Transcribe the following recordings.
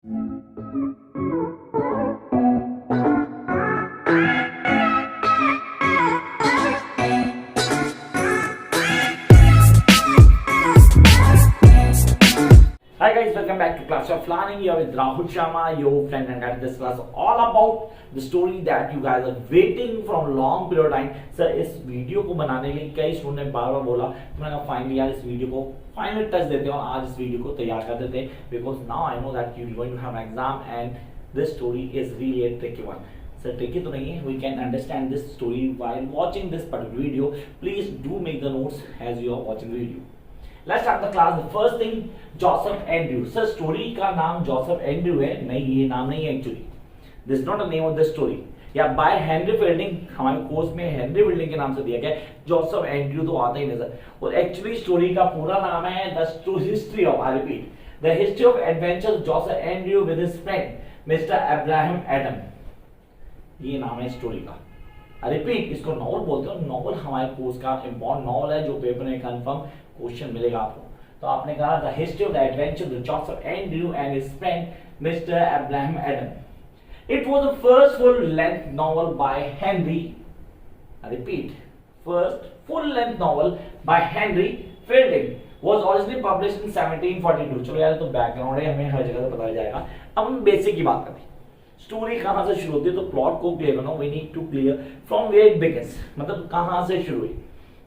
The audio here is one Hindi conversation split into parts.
Hi guys, welcome back to Class of Learning. Here with Rahul Sharma, your friend, and guys, this class all about the story that you guys are waiting from long period of time. Sir, इस वीडियो को बनाने के लिए कई स्टूडेंट ने बार बार बोला, तो मैंने कहा फाइनली यार इस वीडियो को फाइनल टच देते हैं और आज इस वीडियो को तैयार कर देते हैं, because now I know that you are going to have an exam and this story is really a tricky one. Sir, tricky तो नहीं है, we can understand this story while watching this particular video. Please do make the notes as you are watching the video. Let's start the class. The first thing, Joseph Andrews. Sir, story का नाम Joseph Andrews है, नहीं ये नाम नहीं है actually. This is not the name of the story. या by Henry Fielding, हमारे कोर्स में Henry Fielding के नाम से दिया गया है. Joseph Andrews तो आता ही नहीं सर. और actually स्टोरी का पूरा नाम है The History of, I repeat, The History of Adventures of Joseph Andrews with his friend Mr. Abraham Adam. ये नाम है स्टोरी का. I repeat, इसको नॉवल बोलते हैं. नॉवल हमारे कोर्स का इम्पोर्टेंट नॉवल है जो पेपर में कंफर्म क्वेश्चन मिलेगा आपको. तो आपने कहा the history of the adventure of Joseph Andrew and his friend mister Abraham Adam. It was the first full length novel by Henry, I repeat, first full length novel by Henry fielding was originally published in 1742. चलो यार तो बैकग्राउंड है, हमें हर जगह से पता जाएगा. अब हम बेसिक की बात करते हैं. स्टोरी कहां से शुरू होती है, तो प्लॉट को क्लियर करना, we need to clear from where it begins, मतलब कहां से शुरू हुई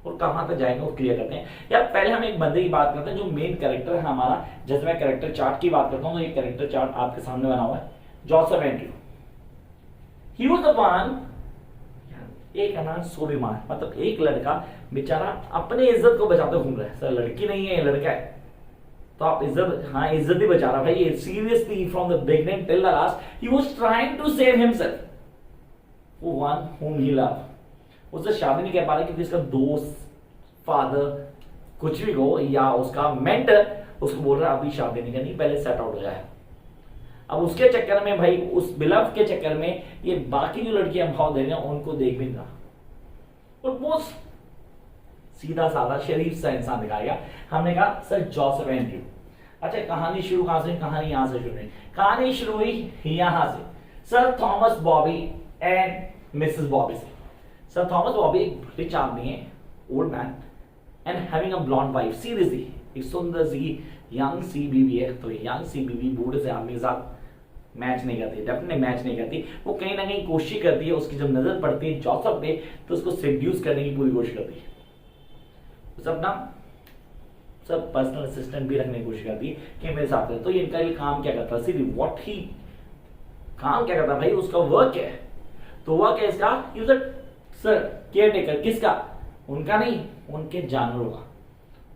और कहां तक जाएंगे वो क्लियर करते हैं. यार पहले हम एक बंदे की बात करते हैं जो मेन कैरेक्टर है हमारा. जैसे मैं कैरेक्टर चार्ट की बात करता हूं तो ये कैरेक्टर चार्ट आपके सामने बना हुआ है. Joseph Andrew, he was the one, एक अनाथ सोबीमार, मतलब एक लड़का बेचारा अपने इज्जत को बचाते घूम रहा है. सर लड़की नहीं है, ये लड़का है, तो आप इज्जत, हाँ इज्जत ही बचा रहा भाई. Seriously from the beginning till the last he was trying to save himself for one whom he loved. उससे शादी नहीं कर पा रहा क्योंकि उसका दोस्त, फादर, कुछ भी हो, या उसका मेंटर उसको बोल रहा है अभी शादी नहीं करनी, पहले सेट आउट हो जाए. अब उसके चक्कर में भाई, उस बिलव के चक्कर में ये बाकी जो लड़कियां भाव दे रहे हैं उनको देख भी नहीं रहा. और वो सीधा साधा शरीफ सा इंसान दिखाया गया. हमने कहा सर जोसेफ एंड्रयू. अच्छा कहानी शुरू कहां से, कहानी यहां से शुरू हुई. कहानी शुरू हुई यहां से, sir Thomas Bobby and Mrs Bobby से. सर थॉमस बॉबी एक रिच आदमी है, old man, and having a blonde wife. Seriously एक सुंदर सी यंग सी बीवी है. तो यंग सी बीवी बूढ़े से आदमी के साथ मैच नहीं करती, डेफिनेटली मैच नहीं करती. वो कहीं ना कहीं कोशिश करती है, उसकी जब नजर पड़ती है जोसेफ पे तो उसको सेड्यूस करने की पूरी कोशिश करती है. सब ना सब पर्सनल असिस्टेंट भी रखने की कोशिश करती है कि मेरे साथ है. तो ये इनका ये काम क्या करता है, सीधी व्हाट ही काम क्या करता है भाई, उसका वर्क है. तो वर्क है इसका यूजर सर केयर टेकर. किसका, उनका नहीं, उनके जानवरों का,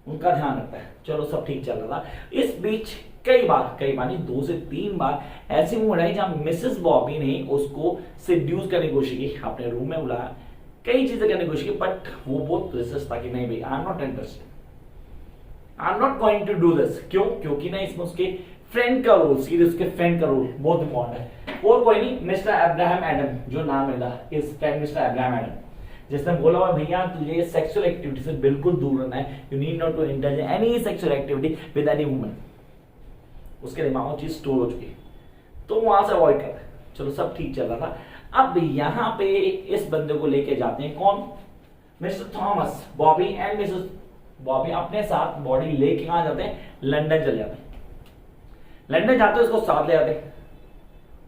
उनका ध्यान रखता है. चलो सब ठीक चल रहा था. इस बीच कई बार नहीं 2 से 3 बार ऐसी मूड आई जहां मिसेस बॉबी ने उसको सेड्यूस करने की कोशिश की, अपने रूम में बुलाया, कई चीजें करने की कोशिश की, बट वो बहुत रेसिस्ट था कि नहीं भाई I am not interested, I am not going to do this. क्यों, क्योंकि ना इसमें उसके फ्रेंड का रोल, सीरियस उसके फ्रेंड का रोल बहुत इंपॉर्टेंट है. और कोई नहीं, मिस्टर अब्राहम एडम, जो नाम मिला इस फ्रेंड मिस्टर अब्राहम एडम, जिसने बोला हुआ भैया तुझे सेक्सुअल एक्टिविटी से बिल्कुल दूर रहना है, you need not to indulge in any sexual activity with any woman. उसके दिमाग में चीज स्टोर हो चुकी है तो वहां से अवॉइड कर रहा है. चलो सब ठीक चल रहा था. अब यहाँ पे इस बंदे को लेके जाते हैं कौन, mister Thomas Bobby and Mrs Bobby अपने साथ बॉडी लेके कहां जाते हैं, लंदन चले जाते हैं. लंदन जाते हैं, उसको साथ ले आते हैं.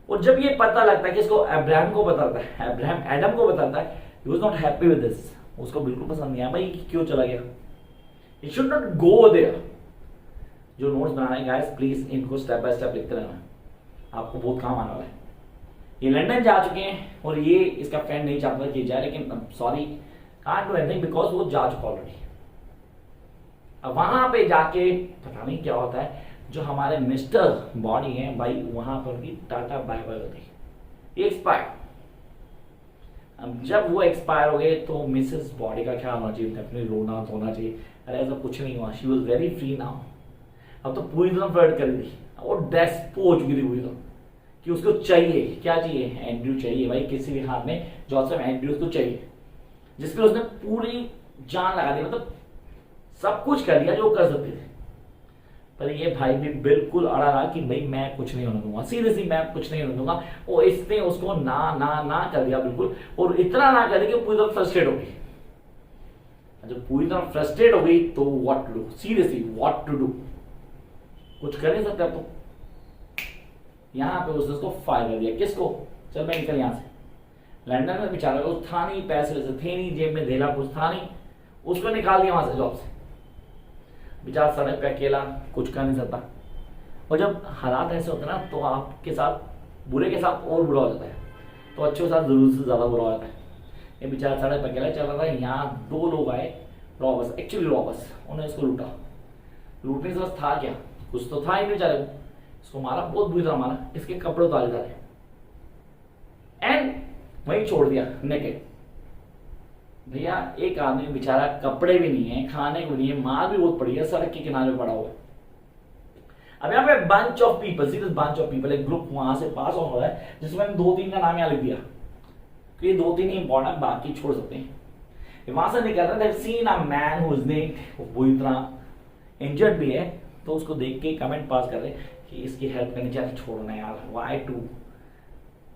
और जब ये पता लगता है कि इसको अब्राहम को बताता है, अब्राहम एडम को बताता है, he was not happy with this. उसको बिल्कुल पसंद नहीं आया भाई क्यों चला गया. He should not go there. जो नोट्स बना रहे हैं गाइस प्लीज इनको स्टेप बाय स्टेप लिखते रहना, आपको बहुत काम आने वाला है. ये लंदन जा चुके हैं और ये इसका फ्रेंड नहीं चाहता कि जाए, लेकिन sorry can't do anything because वो जा चुका ऑलरेडी. अब वहां पे जाके पता नहीं क्या होता है, जो हमारे मिस्टर बॉडी है भाई वहां पर भी टाटा बाय बाय होती है, ये एक्सपायर. अब जब वो एक्सपायर हो गए तो मिसेस बॉडी का क्या होना चाहिए, डेफिनेटली रोना धोना चाहिए. अरे ऐसा कुछ नहीं हुआ, she was very free now. अब तो पूरी तरह फ्लर्ट कर दी और डेस्पो हो चुकी थी पूरी तरह कि उसको चाहिए, क्या चाहिए, एंड्रयू चाहिए भाई. किसी भी हाल में जोसेफ एंड्रयूज को चाहिए, जिसपे उसने पूरी जान लगा दी, मतलब सब कुछ कर लिया जो कर सकते थे. पर ये भाई भी बिल्कुल अड़ा रहा कि भाई मैं कुछ नहीं होने दूंगा, सीरियसली मैं कुछ नहीं होने दूंगा। और इसने उसको ना ना ना कर दिया बिल्कुल, और इतना ना कर दिया कि पूरी तरह फ्रस्ट्रेट हो गई। जब पूरी तरह फ्रस्ट्रेट हो गई तो what to do, seriously what to do, कुछ कर नहीं सकते अब तो। यहां पे उसने उसको फायर कर दिया। किसको? चल मैं निकल यहां से। लंदन में बेचारा को था नहीं, पैसे वैसे थे नहीं, जेब में धेला कुछ था नहीं, उसको निकाल दिया वहां से जॉब से। बेचारा सड़क पे अकेला, कुछ कर नहीं सकता। और जब हालात ऐसे होते हैं ना तो आपके साथ, बुरे के साथ और बुरा हो जाता है, तो अच्छे के साथ जरूर से ज्यादा बुरा हो जाता है। ये बेचारा सड़क पे अकेला चल रहा था, यहाँ 2 लोग आए, रॉबर्स, एक्चुअली रॉबर्स, उन्होंने इसको लूटा। लूटने से बस था क्या, कुछ तो था ही बेचारे को। इसको मारा, बहुत बुरी तरह मारा, इसके कपड़े उतारे जा रहे एंड वहीं छोड़ दिया नेकेड। भैया एक आदमी बेचारा, कपड़े भी नहीं है, खाने को नहीं है, मार भी बहुत पड़ी है, सड़क के किनारे पड़ा हुआ है। अब यहाँ पे bunch of people, serious bunch of people, एक ग्रुप वहां से पास ऑन हो रहा है, जिसमें 2-3 का नाम यहाँ लिख दिया। तो ये 2-3 ही इंपॉर्टेंट, बाकी छोड़ सकते हैं। वहां से निकल रहे थे, seen a man who is naked, बुरी तरह इंजर्ड भी है, तो उसको देख के कमेंट पास कर रहे कि इसकी हेल्प करनी चाहिए। छोड़ना यार, व्हाई टू,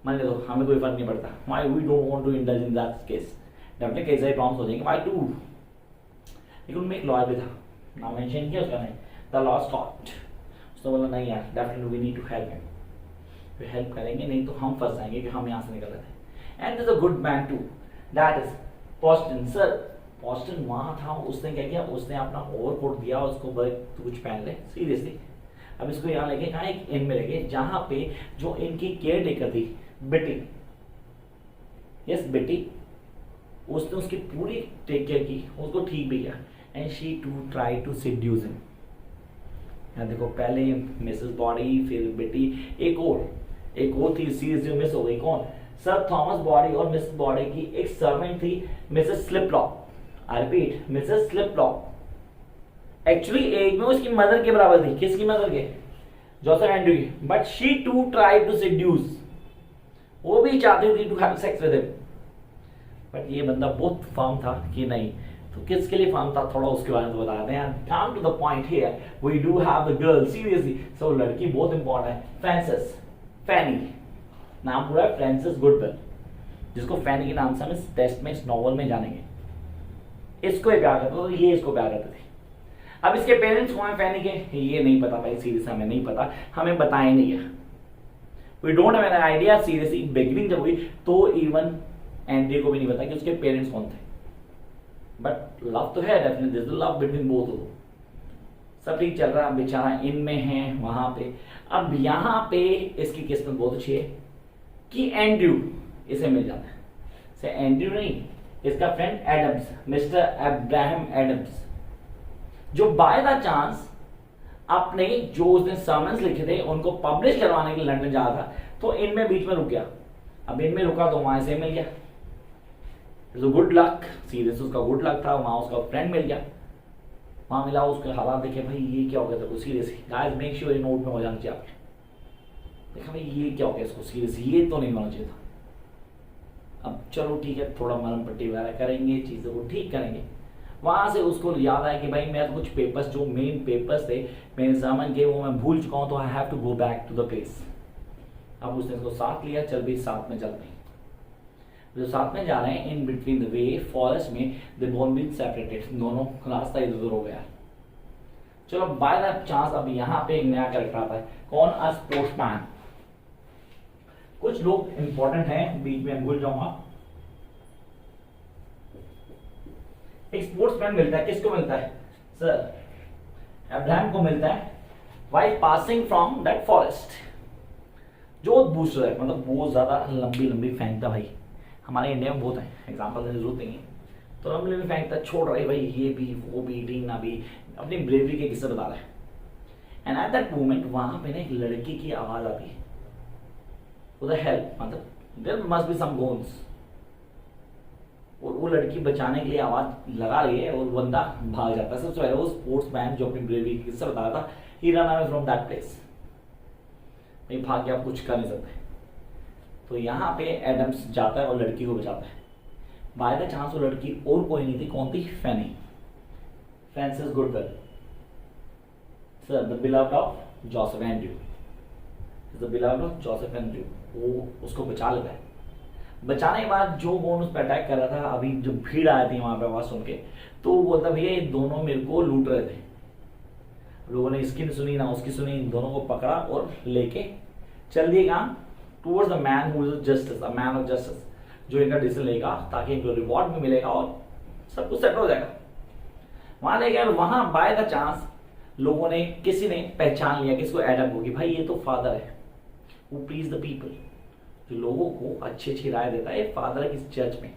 मान ले तो हमें कोई फर्क नहीं पड़ता, why we don't want to indulge in that case, definitely case ही प्रॉब्लम्स हो जाएंगे, व्हाई टू। लेकिन उनमें एक लॉयर भी था, नाम मेंशन किया उसका नहीं, द लॉ स्टॉप्ड। उसने बोला नहीं यार, definitely we need to help him, we help करेंगे, नहीं तो हम फंस जाएंगे कि हम यहाँ से निकल रहे थे। And is a good man too, that is Poston. Sir Poston वहां था, उसने क्या किया, उसने अपना ओवरकोट दिया उसको, भाई तू कुछ पहन ले, सीरियसली। अब इसको यहाँ लेके कहा, एक इन में लेके, जहां पे जो इनकी केयर टेकर थी बेटी, यस बेटी, उसने उसकी पूरी टेक केयर की, उसको ठीक भी किया। And she too try to seduce him. यहाँ देखो, पहले मिसेस बॉडी, फिर बेटी, एक और थी सीरीज जो मिस हो गई। कौन? सर थॉमस बॉडी और मिसेस बॉडी की एक सर्वेंट थी, Mrs Slipslop. I repeat, Mrs Slipslop. Actually age में उसकी मदर के बराबर थी। किसकी मदर के? जोसेफ एंड्रू की। But she too try to seduce, वो भी चाहती थी to have sex with him, but ये बंदा बहुत फर्म था कि नहीं। तो किसके लिए फर्म था, थोड़ा उसके बारे में तो बता दें यार। Come to the point here, we do have the girl, seriously. So लड़की बहुत इंपॉर्टेंट है, फ्रांसिस, फैनी, नाम पूरा है फ्रांसिस गुडविल, जिसको फैनी के नाम से हम इस टेस्ट में, इस नॉवल में जानेंगे। इसको ही प्यार करते थे, ये इसको प्यार करते थे। अब इसके पेरेंट्स कौन है फैनी के, ये नहीं पता भाई, सीरियस हमें नहीं पता, हमें बताया नहीं है। We don't have an idea, seriously. Beginning जब हुई तो इवन एंड्रे को भी नहीं पता कि उसके पेरेंट्स कौन थे, बट लव तो है definitely, this love between both of them. सब ठीक चल रहा है, बेचारा इनमें है वहां पे। अब यहाँ पे इसकी किस्मत बहुत अच्छी है कि एंड्रू इसे मिल जाता है। से एंड्रू नहीं, इसका friend Adams, Mr Abraham Adams, जो बाय द चांस अपने जो उसने सर्मन्स लिखे थे उनको पब्लिश करवाने के लिए लंदन जा रहा था, तो इनमें बीच में रुक गया। अब इनमें रुका तो वहां से मिल गया, गुड लक, सीरियस उसका गुड लक था, वहां उसका फ्रेंड मिल गया। वहां मिला, उसके हालात देखे, भाई ये क्या हो गया था, सीरियसली गाइस मेक श्योर ये नोट में हो जाना चाहिए आपके। देखा भाई ये क्या हो गया इसको, सीरियस ये तो नहीं होना चाहिए था। अब चलो ठीक है, थोड़ा मरम पट्टी वगैरह करेंगे, चीजों को ठीक करेंगे। वहां से उसको याद आया कि भाई मैं तो कुछ पेपर्स, जो मेन पेपर्स थे मेरे सामान के, वो मैं भूल चुका हूं, तो I have to go back to the place. अब उसने इसको साथ लिया, चल भाई साथ में चलते हैं। जो साथ में जा रहे हैं, in between the way forest में, दे बोथ बीन सेपरेटेड, दोनों रास्ता इधर उधर हो गया। चलो बाय द चांस अब यहाँ पे एक नया कैरेक्टर आता है। कौन? A sportsman. कुछ लोग इंपॉर्टेंट हैं, बीच में भूल जाऊंगा। एक स्पोर्ट्समैन मिलता है, किसको मिलता है? सर अब्राहम को मिलता है, while passing from that forest. जो बूस्टर है, मतलब बहुत ज्यादा लंबी लंबी फेंकता भाई, हमारे इंडिया में बहुत है, एग्जाम्पल देने की जरूरत नहीं है, तो लंबी लंबी फेंकता, छोड़ रहे भाई, ये भी वो भी, डीना भी, अपनी ब्रेवरी के किस्से बता रहा है। एंड एट दैट मोमेंट वहां पे ना एक लड़की की आवाज आती है, उधर हेल्प, मतलब देयर मस्ट बी सम गोन्स, और वो लड़की बचाने के लिए आवाज लगा रही है और बंदा भाग जाता है। सबसे पहले वो स्पोर्ट्समैन जो अपनी ब्रेवरी के किस्से बता रहा था, he run away from that place. भाई भाग के आप कुछ कर नहीं सकते, तो यहाँ पे एडम्स जाता है और लड़की को बचाता है। बाय द चांस वो लड़की और कोई नहीं थी, कौन थी? Fanny, Frances Goodwill. Sir the beloved of Joseph Andrew, the beloved of Joseph Andrew, वो उसको बचा लेता है। बचाने के बाद जो वो उस पर अटैक कर रहा था, अभी जो भीड़ आई थी वहां पे आवाज सुन के, तो वो बोलता भैया ये दोनों मेरे को लूट रहे थे। लोगों ने इसकी नहीं सुनी ना उसकी सुनी, इन दोनों को पकड़ा और लेके चल दिए कहाँ, towards the man who is justice, a man of justice, जो इनका डिसीजन लेगा ताकि इनको रिवॉर्ड भी मिलेगा और सब कुछ सेट हो जाएगा। वहां ले गए और वहां बाय द चांस लोगों ने, किसी ने पहचान लिया किसको, एडम को, कि भाई ये तो फादर है वो प्लीज द पीपल, जो लोगों को अच्छी अच्छी राय देता है, फादर है किस चर्च में।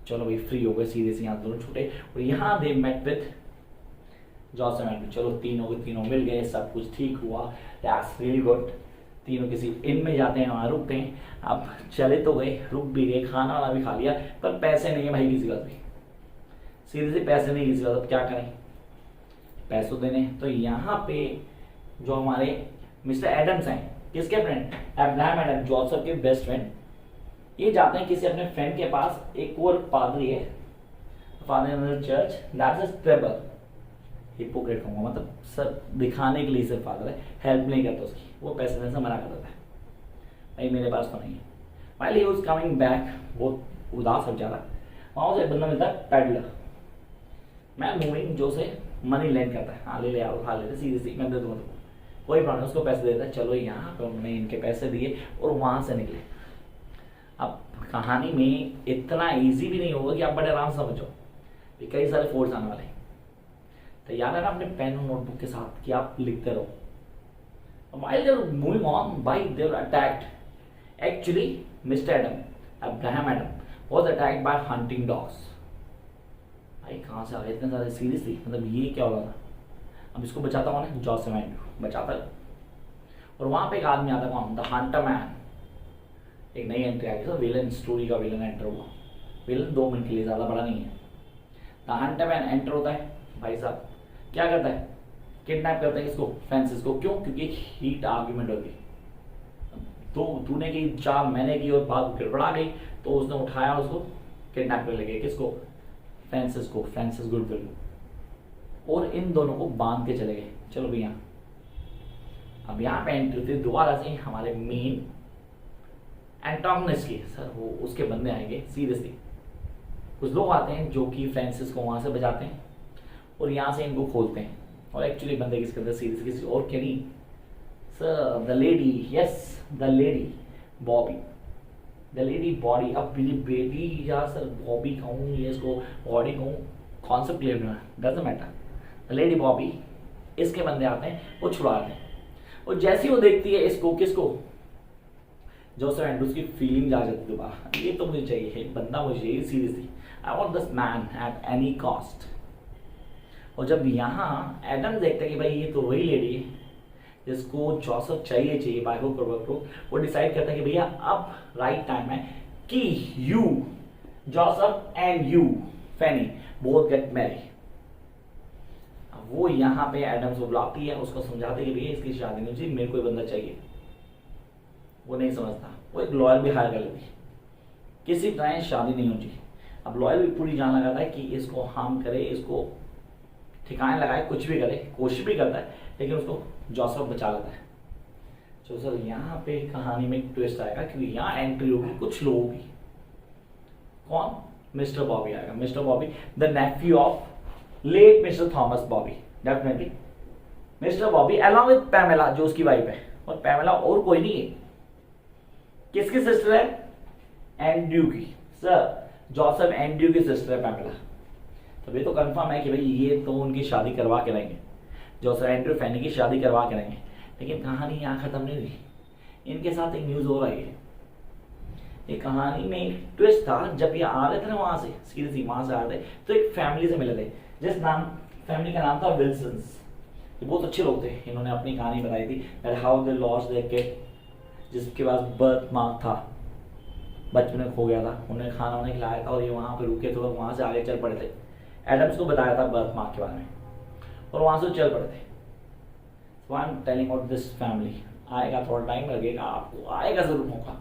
चलो भाई फ्री हो गए, सीधे से यहाँ दोनों छूटे और यहाँ they met with Joseph Andrew. चलो तीनों के तीनों मिल गए, सब कुछ ठीक हुआ, दैट्स रियली गुड। तीनों किसी इन में जाते हैं, वहां रुकते हैं। अब चले तो गए, रुक भी गए, खाना वाना भी खा लिया, पर पैसे नहीं है भाई किसी पास भी, सीधे से पैसे नहीं किसी पास, अब क्या करें, पैसों देने। तो यहाँ पे जो हमारे मिस्टर एडम्स हैं, किसके फ्रेंड, अब्राहम एडम, जोसेफ के बेस्ट फ्रेंड, ये जाते हैं किसी अपने फ्रेंड के पास, एक और पादरी है, father in church, that's a trouble, hypocrite कहूंगा, मतलब सब दिखाने के लिए सिर्फ फादर है, हेल्प नहीं करता उसकी, वो पैसे देने से मना कर देता है, भाई मेरे पास तो नहीं है। while he was coming back, वो उदास हो जा रहा, वहां से एक बंदा मिलता है पैडलर, मैं मूविंग जो से मनी लैंड करता है, हाँ ले ले आओ, खा लेते, सीधे मैं दे दूंगा तुमको, कोई प्रॉब्लम, उसको पैसे देता है। चलो यहाँ पे उन्होंने इनके पैसे दिए और वहां से निकले। अब कहानी में इतना इजी भी नहीं होगा कि आप बड़े आराम से समझो, कई सारे फोर्स आने वाले हैं। तैयार है ना अपने पेन और नोटबुक के साथ कि आप लिखते रहो। While they were moving on, by they were attacked. Actually, Mr. Adam, Abraham Adam, was attacked by hunting dogs. भाई कहाँ से आ गए इतने सारे, सीरियसली मतलब ये क्या हो रहा था। अब इसको बचाता कौन है, जोसेफ एंड्रयू बचाता है। और वहां पे एक आदमी आता कौन, द हंटर मैन, एक नई एंट्री आ गई, विलन स्टोरी का विलन एंटर हुआ। विलन 2 मिनट के लिए, ज्यादा बड़ा नहीं है। द हंटर मैन एंटर होता है, भाई साहब क्या करता है, किडनैप करते हैं इसको, फ्रांसिस को। क्यों, क्योंकि एक हीट आर्ग्यूमेंट होगी, तो तूने की चाल मैंने की और बात गड़बड़ा गई, तो उसने उठाया उसको किडनैप कर ले गए, किसको, फ्रांसिस को, फ्रांसिस गुडविल, और इन दोनों को बांध के चले गए। चलो भैया अब यहाँ पे एंट्री होती है दोबारा से हमारे मेन एंटागनिस्ट की, सर वो उसके बंदे आएंगे। सीरियसली कुछ लोग आते हैं जो कि फ्रांसिस को वहां से बचाते हैं और यहाँ से इनको खोलते हैं, और एक्चुअली बंदे किसके अंदर, सीरीज किसी और के नहीं, sir the lady, yes the lady Bobby, the lady body. अब बेबी या सर बॉबी कहूँ या इसको बॉडी कहूँ, कॉन्सेप्ट क्लियर नहीं है, doesn't matter. The lady Bobby, इसके बंदे आते हैं, वो छुड़ाते हैं, और जैसे ही वो देखती है इसको, किसको, जोसेफ एंड्रूज की फीलिंग आ जाती है दोबारा, ये तो मुझे चाहिए, बंदा मुझे चाहिए, seriously I want this man at any cost. और जब यहाँ एडम देखता है कि भाई ये तो वही लेडी है जिसको जोसेफ चाहिए बाय हुक और बाय क्रुक, वो डिसाइड करता है कि भैया अब राइट टाइम है कि you Joseph and you Fanny both get marry. वो यहाँ पे एडम्स को बुलाती है, उसको समझाते कि भैया इसकी शादी नहीं चाहिए, मेरे को बंदा चाहिए। वो नहीं समझता, वो एक लॉयर भी हायर कर लेती, किसी तरह शादी नहीं होती। अब लॉयर भी पूरी जान लगाता है कि इसको हार्म करे, इसको ठिकाने लगाए, कुछ भी करे, कोशिश भी करता है, लेकिन उसको जोसेफ बचा लेता है। तो सर यहाँ पे कहानी में एक ट्विस्ट आएगा, क्योंकि यहाँ एंट्री होगी कुछ लोगों की। कौन, मिस्टर बॉबी आएगा, Mr Bobby the nephew of late Mr Thomas Bobby, definitely Mr Bobby along with Pamela जो उसकी वाइफ है, और पैमेला और कोई नहीं है, किसकी सिस्टर है, एंड्रयू की। सर जोसेफ एंड्रयू की सिस्टर है पैमेला, तभी तो कंफर्म है कि भाई ये तो उनकी शादी करवा के रहेंगे, जोसेफ एंड्रयू फैनी की शादी करवा के रहेंगे। लेकिन कहानी यहाँ खत्म नहीं हुई, इनके साथ एक न्यूज हो रही है। ये कहानी में एक ट्विस्ट था, जब ये आ रहे थे ना वहां से, सीरियसली वहां से आ रहे थे, तो एक फैमिली से मिले थे, जिस नाम फैमिली का नाम था विल्सन्स। ये बहुत अच्छे लोग थे, इन्होंने अपनी कहानी बताई थी, that how they lost their kid, जिसके पास बर्थ मार्क था, बचपन में खो गया था, उन्हें खाना उन्हें खिलाया था, और ये वहां पे रुके थे, वहां से आगे चल पड़े थे। एडम्स को बताया था बर्थ मार्क के बारे में, और वहां से चल पड़े थे। So I'm telling about this family, आएगा, थोड़ा टाइम लगेगा, आपको आएगा जरूर मौका।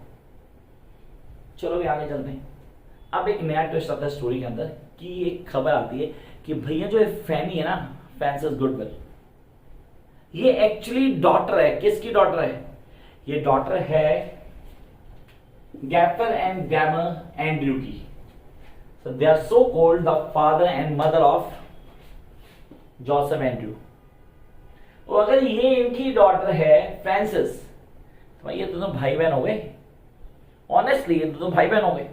चलो भी आगे चलते हैं। अब एक नया ट्विस्ट आता है स्टोरी के अंदर, कि एक खबर आती है कि भैया जो फैनी है ना, फ्रांसिस गुडविल, ये एक्चुअली डॉटर है, किसकी डॉटर है? ये डॉटर है गैपर एंड गैमर एंड्रयू की। So they are so called the father and mother of Joseph Andrew. और अगर ये इनकी डॉटर है फ्रांसिस, तो ये दोनों भाई बहन हो गए। ऑनेस्टली ये दोनों भाई बहन हो गए।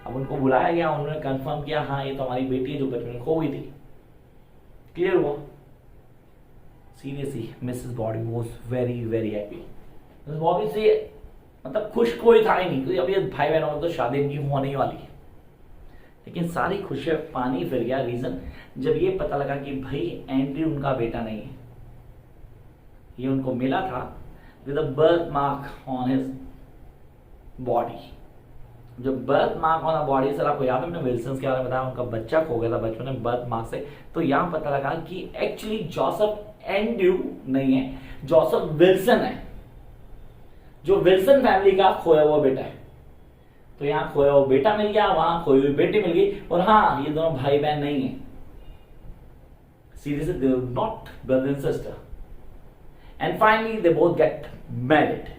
अब उनको बुलाया गया, उन्होंने कंफर्म किया हाँ ये तो हमारी बेटी है जो बचपन में खो गई थी। क्लियर हुआ? Seriously Mrs body was very very happy. Mrs body से मतलब खुश कोई था ही नहीं, क्योंकि अब ये भाई बहन हो तो शादी इनकी होने ही वाली है। लेकिन सारी खुशियां पानी फिर गया। रीजन जब ये पता लगा कि भाई एंड्रयू उनका बेटा नहीं है। ये उनको मिला था with a birth mark on his body. जो birth mark on a body, sir आपको याद है मैंने विल्सन के बारे में बताया, उनका बच्चा खो गया था बचपन में बर्थ मार्क से। तो यहां पता लगा कि एक्चुअली जोसेफ एंड्रयू नहीं है, जोसेफ विल्सन है, जो विल्सन फैमिली का खोया हुआ बेटा है। तो यहाँ खोया हुआ बेटा मिल गया, वहां खोई हुई बेटी मिल गई। और हाँ ये दोनों भाई बहन नहीं है, seriously they are not brother and sister. And finally they both get married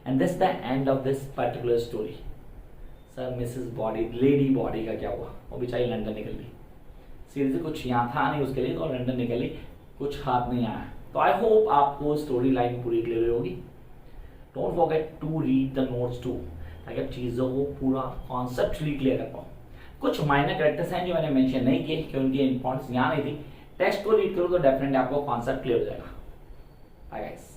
and this the end of this particular story. Sir Mrs Body, lady Body का क्या हुआ? वो बेचारी लंदन निकल गई। सीरियसली कुछ यहाँ था नहीं उसके लिए, तो लंदन निकली, कुछ हाथ नहीं आया। तो आई होप आपको स्टोरी लाइन पूरी क्लियर होगी। Don't forget to read the notes too, ताकि आप चीज़ों को पूरा कॉन्सेप्चुअली क्लियर कर पाओ। कुछ माइनर करेक्टर्स हैं जो मैंने मेंशन नहीं किए क्योंकि उनकी इंपॉर्टेंस यहाँ नहीं थी। टेक्स्ट को रीड करो तो डेफिनेटली आपको कॉन्सेप्ट क्लियर हो जाएगा। Bye guys.